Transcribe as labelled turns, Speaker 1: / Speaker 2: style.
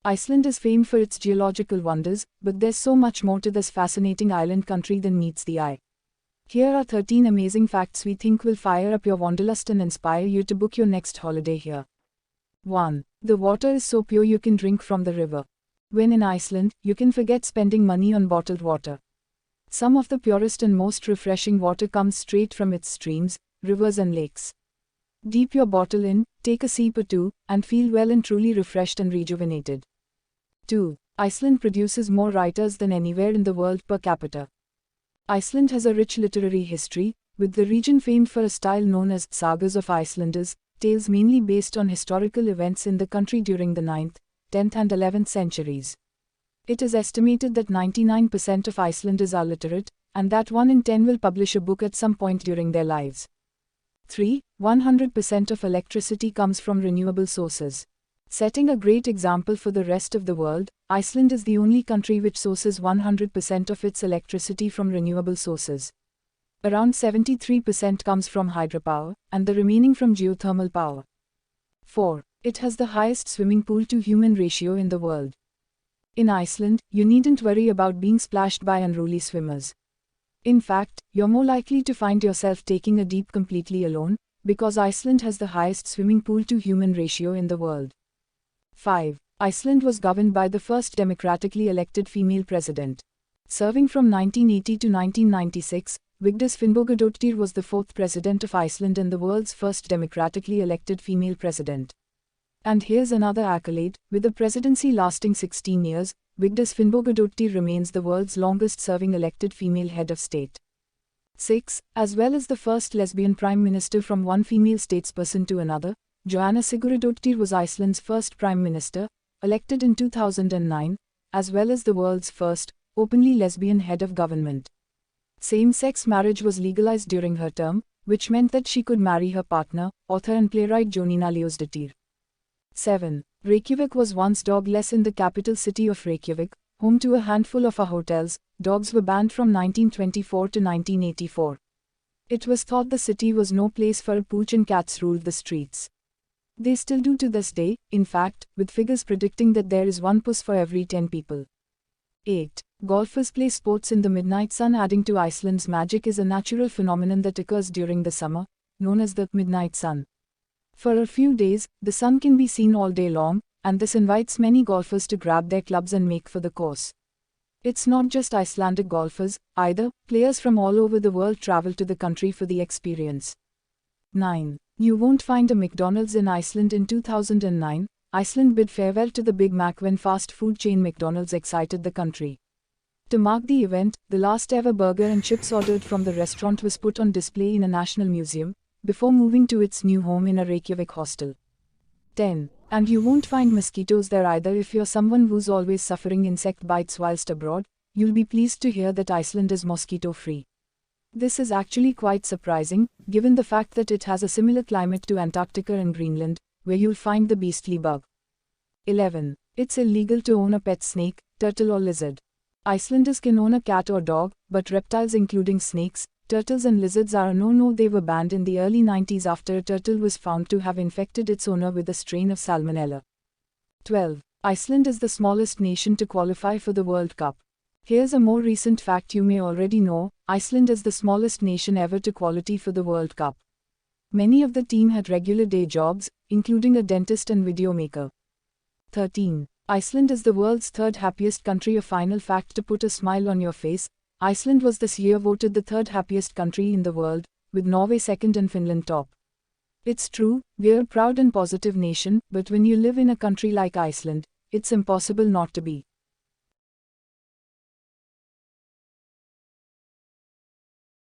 Speaker 1: Iceland is famed for its geological wonders, but there's so much more to this fascinating island country than meets the eye. Here are 13 amazing facts we think will fire up your wanderlust and inspire you to book your next holiday here. 1. The water is so pure you can drink from the river. When in Iceland, you can forget spending money on bottled water. Some of the purest and most refreshing water comes straight from its streams, rivers and lakes. Dip your bottle in, take a sip or two, and feel well and truly refreshed and rejuvenated. 2. Iceland produces more writers than anywhere in the world per capita. Iceland has a rich literary history, with the region famed for a style known as sagas of Icelanders, tales mainly based on historical events in the country during the 9th, 10th and 11th centuries. It is estimated that 99% of Icelanders are literate, and that 1 in 10 will publish a book at some point during their lives. 3. 100% of electricity comes from renewable sources. Setting a great example for the rest of the world, Iceland is the only country which sources 100% of its electricity from renewable sources. Around 73% comes from hydropower, and the remaining from geothermal power. 4. It has the highest swimming pool to human ratio in the world. In Iceland, you needn't worry about being splashed by unruly swimmers. In fact, you're more likely to find yourself taking a dip completely alone, because Iceland has the highest swimming pool to human ratio in the world. 5. Iceland was governed by the first democratically elected female president. Serving from 1980 to 1996, Vigdis Finnbogadóttir was the fourth president of Iceland and the world's first democratically elected female president. And here's another accolade: with a presidency lasting 16 years, Vigdis Finnbogadóttir remains the world's longest-serving elected female head of state. 6. As well as the first lesbian prime minister from one female statesperson to another, Johanna Sigurðardóttir was Iceland's first prime minister, elected in 2009, as well as the world's first openly lesbian head of government. Same-sex marriage was legalized during her term, which meant that she could marry her partner, author and playwright Jónína Ljósdóttir. 7. Reykjavik was once dogless. In the capital city of Reykjavik, home to a handful of hotels, dogs were banned from 1924 to 1984. It was thought the city was no place for a pooch and cats ruled the streets. They still do to this day, in fact, with figures predicting that there is one puss for every 10 people. 8. Golfers play sports in the midnight sun. Adding to Iceland's magic is a natural phenomenon that occurs during the summer, known as the midnight sun. For a few days, the sun can be seen all day long, and this invites many golfers to grab their clubs and make for the course. It's not just Icelandic golfers, either. Players from all over the world travel to the country for the experience. 9. You won't find a McDonald's in Iceland. In 2009, Iceland bid farewell to the Big Mac when fast food chain McDonald's exited the country. To mark the event, the last ever burger and chips ordered from the restaurant was put on display in a national museum, before moving to its new home in a Reykjavik hostel. 10. And you won't find mosquitoes there either. If you're someone who's always suffering insect bites whilst abroad, you'll be pleased to hear that Iceland is mosquito-free. This is actually quite surprising, given the fact that it has a similar climate to Antarctica and Greenland, where you'll find the beastly bug. 11. It's illegal to own a pet snake, turtle or lizard. Icelanders can own a cat or dog, but reptiles including snakes, turtles and lizards are a no-no. They were banned in the early 90s after a turtle was found to have infected its owner with a strain of salmonella. 12. Iceland is the smallest nation to qualify for the World Cup. Here's a more recent fact you may already know: Iceland is the smallest nation ever to qualify for the World Cup. Many of the team had regular day jobs, including a dentist and video maker. 13. Iceland is the world's third happiest country. A final fact to put a smile on your face: Iceland was this year voted the third happiest country in the world, with Norway second and Finland top. It's true, we're a proud and positive nation, but when you live in a country like Iceland, it's impossible not to be.